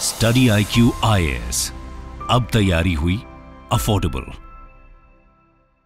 Study IQ IAS, अब तैयारी हुई अफोर्डेबल।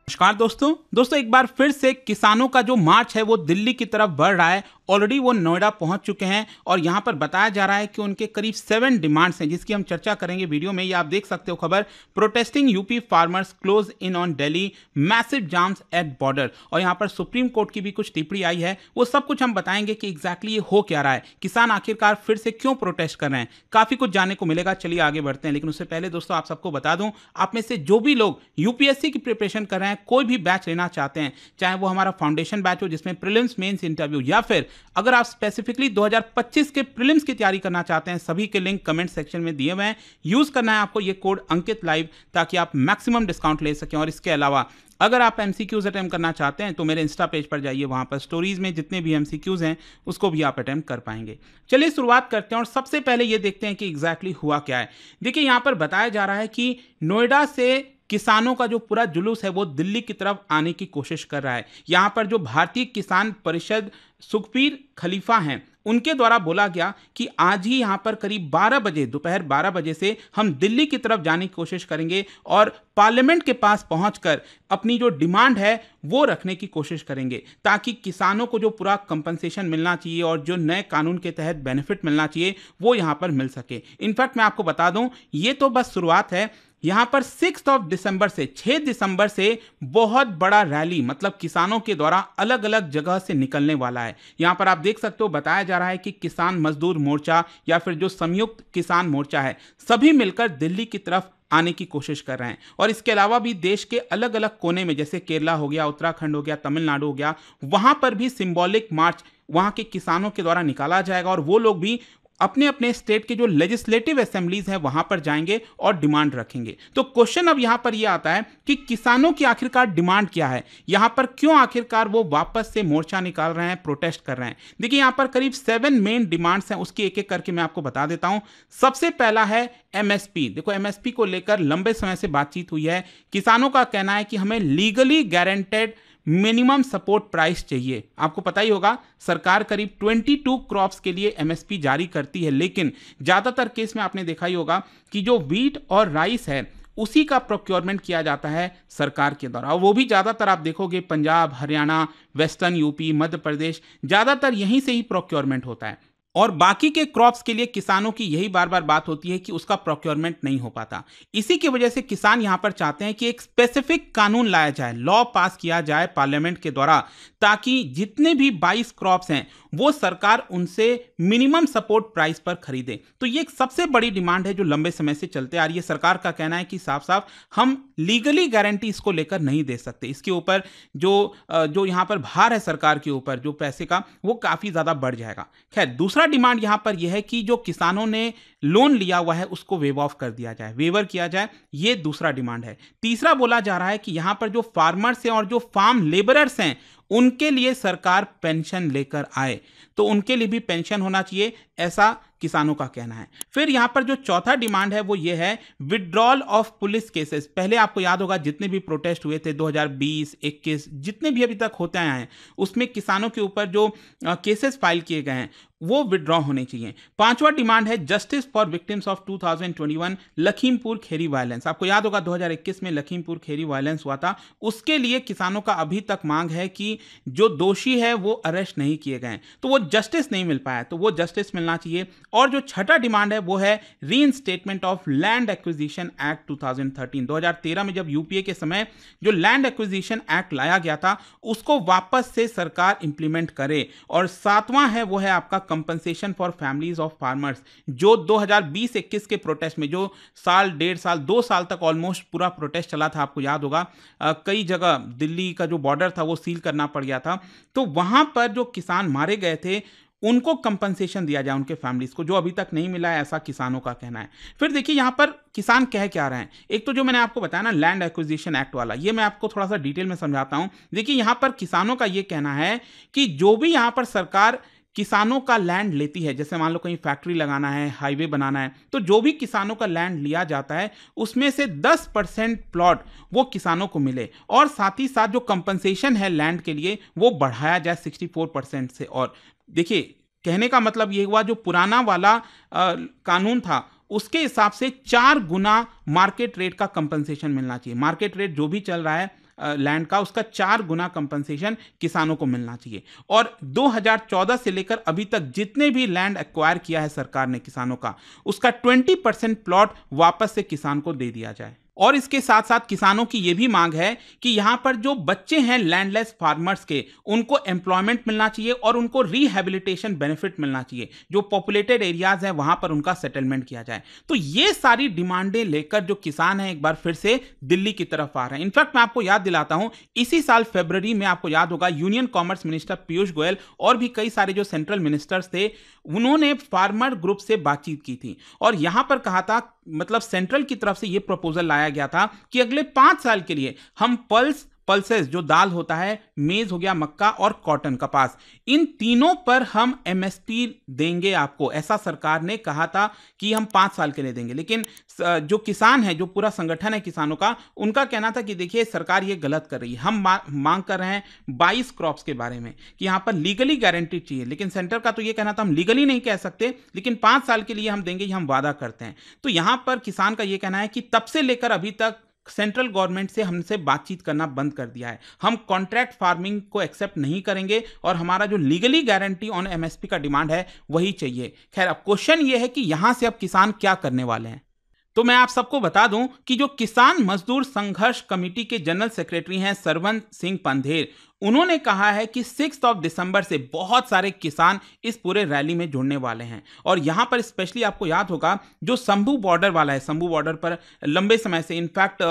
नमस्कार दोस्तों एक बार फिर से किसानों का जो मार्च है वो दिल्ली की तरफ बढ़ रहा है। ऑलरेडी वो नोएडा पहुंच चुके हैं और यहां पर बताया जा रहा है कि उनके करीब 7 डिमांड्स हैं जिसकी हम चर्चा करेंगे वीडियो में। ये आप देख सकते हो खबर, protesting UP farmers close in on Delhi, massive jams at border. और यहां पर सुप्रीम कोर्ट की भी कुछ टिप्पणी आई है, वो सब कुछ हम बताएंगे कि एग्जैक्टली ये हो क्या रहा है, किसान आखिरकार फिर से क्यों प्रोटेस्ट कर रहे हैं। काफी कुछ जानने को मिलेगा, चलिए आगे बढ़ते हैं। लेकिन उससे पहले दोस्तों आप सबको बता दूं, आप में से जो भी लोग यूपीएससी की प्रिपरेशन कर रहे हैं, कोई भी बैच लेना चाहते हैं, चाहे वो हमारा फाउंडेशन बैच हो जिसमें प्रीलिम्स मेंस इंटरव्यू, या फिर अगर आप स्पेसिफिकली 2025 के प्रीलिम्स की तैयारी करना चाहते हैं, सभी के लिंक कमेंट सेक्शन में दिए हुए हैं। यूज करना है आपको ये कोड अंकित लाइव, ताकि आप मैक्सिमम डिस्काउंट ले सकें। और इसके अलावा अगर आप एमसीक्यूज अटेम्प्ट करना चाहते हैं तो मेरे इंस्टा पेज पर जाइए, वहां पर स्टोरीज में जितने भी एमसीक्यूज हैं उसको भी आप अटेम्प्ट कर पाएंगे। चलिए शुरुआत करते हैं और सबसे पहले ये देखते हैं कि एग्जैक्टली हुआ क्या है। देखिए यहां पर बताया जा रहा है कि नोएडा से किसानों का जो पूरा जुलूस है वो दिल्ली की तरफ आने की कोशिश कर रहा है। यहां पर जो भारतीय किसान परिषद सुखबीर खलीफा हैं, उनके द्वारा बोला गया कि आज ही यहां पर करीब 12 बजे, दोपहर 12 बजे से हम दिल्ली की तरफ जाने की कोशिश करेंगे और पार्लियामेंट के पास पहुंचकर अपनी जो डिमांड है वो रखने की कोशिश करेंगे, ताकि किसानों को जो पूरा कंपनसेशन मिलना चाहिए और जो नए कानून के तहत बेनिफिट मिलना चाहिए वो यहां पर मिल सके। इनफैक्ट मैं आपको बता दूं, ये तो बस शुरुआत है। यहां पर 6 दिसंबर से 6 दिसंबर से बहुत बड़ा रैली, मतलब किसानों के द्वारा अलग अलग जगह से निकलने वाला है। यहां पर आप देख सकते हो, बताया जा रहा है कि किसान मजदूर मोर्चा या फिर जो संयुक्त किसान मोर्चा है, सभी मिलकर दिल्ली की तरफ आने की कोशिश कर रहे हैं। और इसके अलावा भी देश के अलग अलग कोने में, जैसे केरला हो गया, उत्तराखंड हो गया, तमिलनाडु हो गया, वहां पर भी सिंबॉलिक मार्च वहां के किसानों के द्वारा निकाला जाएगा और वो लोग भी अपने अपने स्टेट के जो लेजिस्लेटिव असेंबलीज हैं वहां पर जाएंगे और डिमांड रखेंगे। तो क्वेश्चन अब यहां पर यह आता है कि किसानों की आखिरकार डिमांड क्या है, यहां पर क्यों आखिरकार वो वापस से मोर्चा निकाल रहे हैं, प्रोटेस्ट कर रहे हैं। देखिए यहां पर करीब 7 मेन डिमांड्स हैं, उसकी एक एक करके मैं आपको बता देता हूं। सबसे पहला है एमएसपी। देखो एमएसपी को लेकर लंबे समय से बातचीत हुई है। किसानों का कहना है कि हमें legally guaranteed minimum support price चाहिए। आपको पता ही होगा, सरकार करीब 22 क्रॉप्स के लिए एमएसपी जारी करती है, लेकिन ज्यादातर केस में आपने देखा ही होगा कि जो व्हीट और राइस है उसी का प्रोक्योरमेंट किया जाता है सरकार के द्वारा। वो भी ज्यादातर आप देखोगे पंजाब, हरियाणा, वेस्टर्न यूपी, मध्य प्रदेश, ज्यादातर यहीं से ही प्रोक्योरमेंट होता है। और बाकी के क्रॉप्स के लिए किसानों की यही बार बार बात होती है कि उसका प्रोक्योरमेंट नहीं हो पाता। इसी की वजह से किसान यहां पर चाहते हैं कि एक स्पेसिफिक कानून लाया जाए, लॉ पास किया जाए पार्लियामेंट के द्वारा, ताकि जितने भी 22 क्रॉप्स हैं वो सरकार उनसे मिनिमम सपोर्ट प्राइस पर खरीदे। तो ये एक सबसे बड़ी डिमांड है जो लंबे समय से चलते आ रही है। सरकार का कहना है कि साफ साफ हम लीगली गारंटी इसको लेकर नहीं दे सकते। इसके ऊपर जो यहां पर भार है सरकार के ऊपर, जो पैसे का, वो काफी ज्यादा बढ़ जाएगा। खैर, दूसरा डिमांड यहां पर यह है कि जो किसानों ने लोन लिया हुआ है उसको वेव ऑफ कर दिया जाए, वेवर किया जाए। ये दूसरा डिमांड है। तीसरा बोला जा रहा है कि यहां पर जो फार्मर्स हैं और जो फार्म लेबरर्स हैं उनके लिए सरकार पेंशन लेकर आए, तो उनके लिए भी पेंशन होना चाहिए, ऐसा किसानों का कहना है। फिर यहां पर जो चौथा डिमांड है वो ये है विड्रॉल ऑफ पुलिस केसेस। पहले आपको याद होगा जितने भी प्रोटेस्ट हुए थे 2020, 21, जितने भी अभी तक होते आए हैं, उसमें किसानों के ऊपर जो केसेस फाइल किए गए हैं वो विड्रॉ होने चाहिए। पांचवा डिमांड है justice for victims of 2021 Lakhimpur Kheri violence. आपको याद होगा 2021 में लखीमपुर खेरी वायलेंस हुआ था, उसके लिए किसानों का अभी तक मांग है कि जो दोषी है वो अरेस्ट नहीं किए गए, तो वो जस्टिस नहीं मिल पाया, तो वो जस्टिस मिलना चाहिए। और जो छठा डिमांड है वो है रीइंस्टेटमेंट ऑफ लैंड एक्विजिशन एक्ट 2013। 2013 में जब यूपीए के समय जो लैंड एक्विजिशन एक्ट लाया गया था उसको वापस से सरकार इंप्लीमेंट करे। और सातवां है वो है आपका compensation for families of farmers, जो 2020-21 के प्रोटेस्ट में, जो साल, 1.5 साल, 2 साल तक ऑलमोस्ट पूरा प्रोटेस्ट चला था, आपको याद होगा कई जगह दिल्ली का जो बॉर्डर था वो सील करना पड़ गया था, तो वहां पर जो किसान मारे गए थे उनको कंपनसेशन दिया जाए, उनके फैमिलीज को, जो अभी तक नहीं मिला है, ऐसा किसानों का कहना है। फिर देखिए यहां पर किसान कह क्या रहे हैं। एक तो जो मैंने आपको बताया ना लैंड एक्विजिशन एक्ट वाला, ये मैं आपको थोड़ा सा डिटेल में समझाता हूं। देखिए यहां पर किसानों का यह कहना है कि जो भी यहां पर सरकार किसानों का लैंड लेती है, जैसे मान लो कहीं फैक्ट्री लगाना है, हाईवे बनाना है, तो जो भी किसानों का लैंड लिया जाता है उसमें से 10% प्लॉट वो किसानों को मिले, और साथ ही साथ जो कंपनसेशन है लैंड के लिए वो बढ़ाया जाए 64% से। और देखिए कहने का मतलब ये हुआ जो पुराना वाला कानून था उसके हिसाब से 4 गुना मार्केट रेट का कंपनसेशन मिलना चाहिए। मार्केट रेट जो भी चल रहा है लैंड का, उसका 4 गुना कंपनसेशन किसानों को मिलना चाहिए। और 2014 से लेकर अभी तक जितने भी लैंड एक्वायर किया है सरकार ने किसानों का, उसका 20% प्लॉट वापस से किसान को दे दिया जाए। और इसके साथ साथ किसानों की यह भी मांग है कि यहां पर जो बच्चे हैं लैंडलेस फार्मर्स के, उनको एम्प्लॉयमेंट मिलना चाहिए और उनको रिहेबिलिटेशन बेनिफिट मिलना चाहिए। जो पॉपुलेटेड एरियाज हैं वहां पर उनका सेटलमेंट किया जाए। तो ये सारी डिमांडें लेकर जो किसान हैं एक बार फिर से दिल्ली की तरफ आ रहे हैं। इनफैक्ट मैं आपको याद दिलाता हूं, इसी साल फरवरी में आपको याद होगा union commerce minister Piyush Goyal और भी कई सारे जो सेंट्रल मिनिस्टर्स थे, उन्होंने फार्मर ग्रुप से बातचीत की थी और यहां पर कहा था, मतलब सेंट्रल की तरफ से यह प्रपोजल लाया गया था कि अगले 5 साल के लिए हम पल्सेस जो दाल होता है, मेज हो गया, मक्का और कॉटन कपास, इन तीनों पर हम एमएसपी देंगे आपको। ऐसा सरकार ने कहा था कि हम 5 साल के लिए देंगे। लेकिन जो किसान है, जो पूरा संगठन है किसानों का, उनका कहना था कि देखिए सरकार ये गलत कर रही है। हम मांग कर रहे हैं 22 क्रॉप्स के बारे में कि यहां पर लीगली गारंटी चाहिए। लेकिन सेंटर का तो ये कहना था हम लीगली नहीं कह सकते, लेकिन 5 साल के लिए हम देंगे, ये हम वादा करते हैं। तो यहां पर किसान का ये कहना है कि तब से लेकर अभी तक सेंट्रल गवर्नमेंट से हमसे बातचीत करना बंद कर दिया है। हम कॉन्ट्रैक्ट फार्मिंग को एक्सेप्ट नहीं करेंगे और हमारा जो लीगली गारंटी ऑन एमएसपी का डिमांड है वही चाहिए। खैर, अब क्वेश्चन ये है कि यहां से अब किसान क्या करने वाले हैं। तो मैं आप सबको बता दूं कि जो किसान मजदूर संघर्ष कमेटी के जनरल सेक्रेटरी हैं सरवन सिंह पंधेर, उन्होंने कहा है कि 6 दिसंबर से बहुत सारे किसान इस पूरे रैली में जुड़ने वाले हैं। और यहां पर स्पेशली आपको याद होगा जो शंभू बॉर्डर वाला है, शंभू बॉर्डर पर लंबे समय से, इनफैक्ट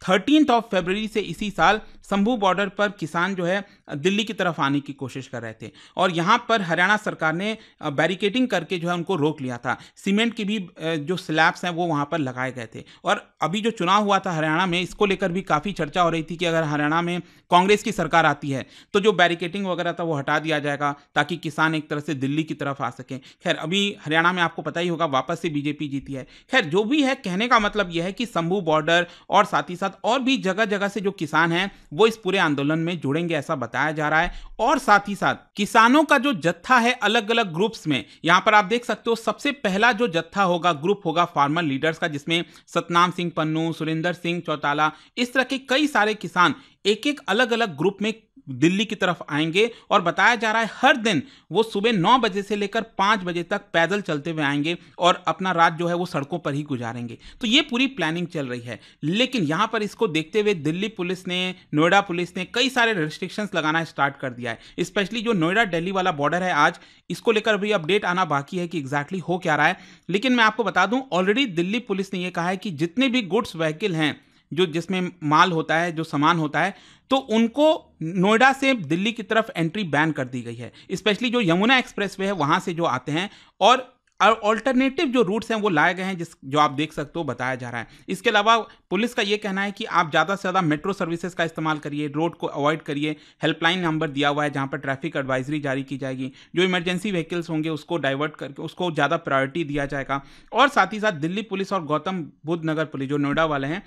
13 फरवरी से इसी साल शंभू बॉर्डर पर किसान जो है दिल्ली की तरफ आने की कोशिश कर रहे थे और यहां पर हरियाणा सरकार ने बैरिकेडिंग करके जो है उनको रोक लिया था। सीमेंट की भी जो स्लैब्स हैं वो वहां पर लगाए गए थे। और अभी जो चुनाव हुआ था हरियाणा में, इसको लेकर भी काफी चर्चा हो रही थी कि अगर हरियाणा में कांग्रेस की सरकार आती है तो जो बैरिकेडिंग वगैरह था वो हटा दिया जाएगा ताकि किसान एक तरह से दिल्ली की तरफ आ सकें। खैर, अभी हरियाणा में आपको पता ही होगा वापस से बीजेपी जीती है। खैर, जो भी है, कहने का मतलब यह है कि शंभू बॉर्डर और साथ ही साथ और भी जगह जगह से जो किसान हैं वो इस पूरे आंदोलन में जुड़ेंगे, ऐसा बताया जा रहा है। और साथ ही साथ किसानों का जो जत्था है अलग अलग ग्रुप्स में, यहां पर आप देख सकते हो सबसे पहला जो जत्था होगा, ग्रुप होगा फार्मर लीडर्स का, जिसमें सतनाम सिंह पन्नू, सुरेंद्र सिंह चौटाला, इस तरह के कई सारे किसान एक एक अलग अलग ग्रुप में दिल्ली की तरफ आएंगे। और बताया जा रहा है हर दिन वो सुबह 9 बजे से लेकर 5 बजे तक पैदल चलते हुए आएंगे और अपना रात जो है वो सड़कों पर ही गुजारेंगे। तो ये पूरी प्लानिंग चल रही है। लेकिन यहां पर इसको देखते हुए दिल्ली पुलिस ने, नोएडा पुलिस ने कई सारे रेस्ट्रिक्शंस लगाना स्टार्ट कर दिया है। स्पेशली जो नोएडा दिल्ली वाला बॉर्डर है, आज इसको लेकर अभी अपडेट आना बाकी है कि एग्जैक्टली हो क्या रहा है। लेकिन मैं आपको बता दूं, ऑलरेडी दिल्ली पुलिस ने यह कहा है कि जितने भी गुड्स व्हीकल हैं, जो जिसमें माल होता है, जो सामान होता है, तो उनको नोएडा से दिल्ली की तरफ एंट्री बैन कर दी गई है। स्पेशली जो यमुना एक्सप्रेसवे है वहां से जो आते हैं, और ऑल्टरनेटिव जो रूट्स हैं वो लाए गए हैं, जो आप देख सकते हो, बताया जा रहा है। इसके अलावा पुलिस का ये कहना है कि आप ज़्यादा से ज़्यादा मेट्रो सर्विसेज का इस्तेमाल करिए, रोड को अवॉइड करिए। हेल्पलाइन नंबर दिया हुआ है जहां पर ट्रैफिक एडवाइजरी जारी की जाएगी। जो इमरजेंसी व्हीकल्स होंगे उसको डाइवर्ट करके उसको ज़्यादा प्रायोरिटी दिया जाएगा। और साथ ही साथ दिल्ली पुलिस और गौतम बुद्ध नगर पुलिस, जो नोएडा वाले हैं,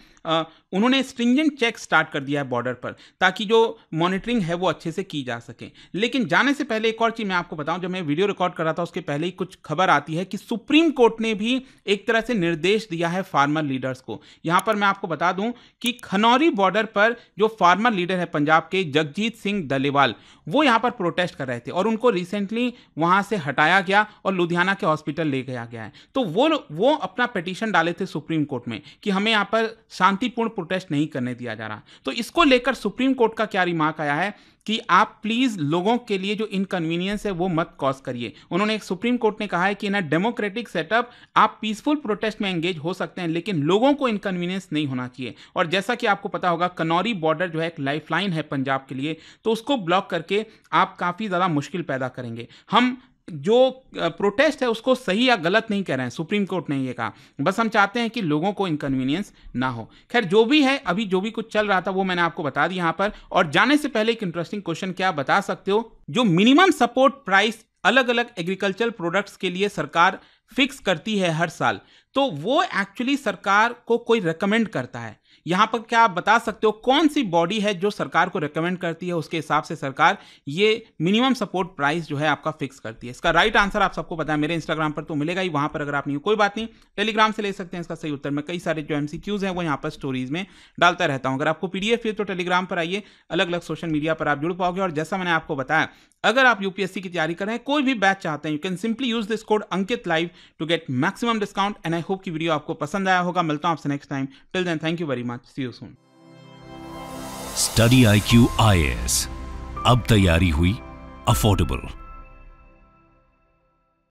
उन्होंने स्ट्रिंजेंट चेक स्टार्ट कर दिया है बॉर्डर पर, ताकि जो मॉनिटरिंग है वो अच्छे से की जा सके। लेकिन जाने से पहले एक और चीज़ मैं आपको बताऊं, जब मैं वीडियो रिकॉर्ड कर रहा था उसके पहले ही कुछ खबर आती है कि सुप्रीम कोर्ट ने भी एक तरह से निर्देश दिया है फार्मर लीडर्स को। यहां पर मैं आपको बता दूं कि खनौरी बॉर्डर पर जो फार्मर लीडर है पंजाब के, जगजीत सिंह डलेवाल, वो यहां पर प्रोटेस्ट कर रहे थे और उनको रिसेंटली वहां से हटाया गया और लुधियाना के हॉस्पिटल ले गया गया है। तो वो अपना पिटीशन डाले थे सुप्रीम कोर्ट में कि हमें यहां पर शांतिपूर्ण प्रोटेस्ट नहीं करने दिया जा रहा। तो इसको लेकर सुप्रीम कोर्ट का क्या रिमार्क आया है कि आप प्लीज लोगों के लिए जो इनकन्वीनियंस है वो मत कॉज करिए। उन्होंने, एक सुप्रीम कोर्ट ने कहा है कि इन डेमोक्रेटिक सेटअप आप पीसफुल प्रोटेस्ट में एंगेज हो सकते हैं, लेकिन लोगों को इनकन्वीनियंस नहीं होना चाहिए। और जैसा कि आपको पता होगा, कनौरी बॉर्डर जो है एक लाइफलाइन है पंजाब के लिए, तो उसको ब्लॉक करके आप काफी ज्यादा मुश्किल पैदा करेंगे। हम जो प्रोटेस्ट है उसको सही या गलत नहीं कह रहे हैं, सुप्रीम कोर्ट ने ये कहा, बस हम चाहते हैं कि लोगों को इनकन्वीनियंस ना हो। खैर, जो भी है, अभी जो भी कुछ चल रहा था वो मैंने आपको बता दिया यहां पर। और जाने से पहले एक इंटरेस्टिंग क्वेश्चन, क्या बता सकते हो, जो मिनिमम सपोर्ट प्राइस अलग अलग एग्रीकल्चर प्रोडक्ट्स के लिए सरकार फिक्स करती है हर साल, तो वो एक्चुअली सरकार को कोई रेकमेंड करता है, यहाँ पर क्या आप बता सकते हो कौन सी बॉडी है जो सरकार को रिकमेंड करती है, उसके हिसाब से सरकार ये मिनिमम सपोर्ट प्राइस जो है आपका फिक्स करती है? इसका राइट आंसर आप सबको पता है, मेरे इंस्टाग्राम पर तो मिलेगा ही, वहां पर अगर आप नहीं हो कोई बात नहीं, टेलीग्राम से ले सकते हैं इसका सही उत्तर। मैं कई सारे जो एमसीक्यूज हैं वो यहाँ पर स्टोरीज में डालता रहता हूँ। अगर आपको पीडीएफ है तो टेलीग्राम पर आइए, अलग अलग सोशल मीडिया पर आप जुड़ पाओगे। और जैसा मैंने आपको बताया, अगर आप यूपीएससी की तैयारी कर रहे हैं, कोई भी बैच चाहते हैं, you can simply use this code Ankit live to get maximum discount. And I hope की वीडियो आपको पसंद आया होगा। मिलता हूं आपसे next time. Till then, thank you very much, see you soon. Study IQ IAS, अब तैयारी हुई अफोर्डेबल।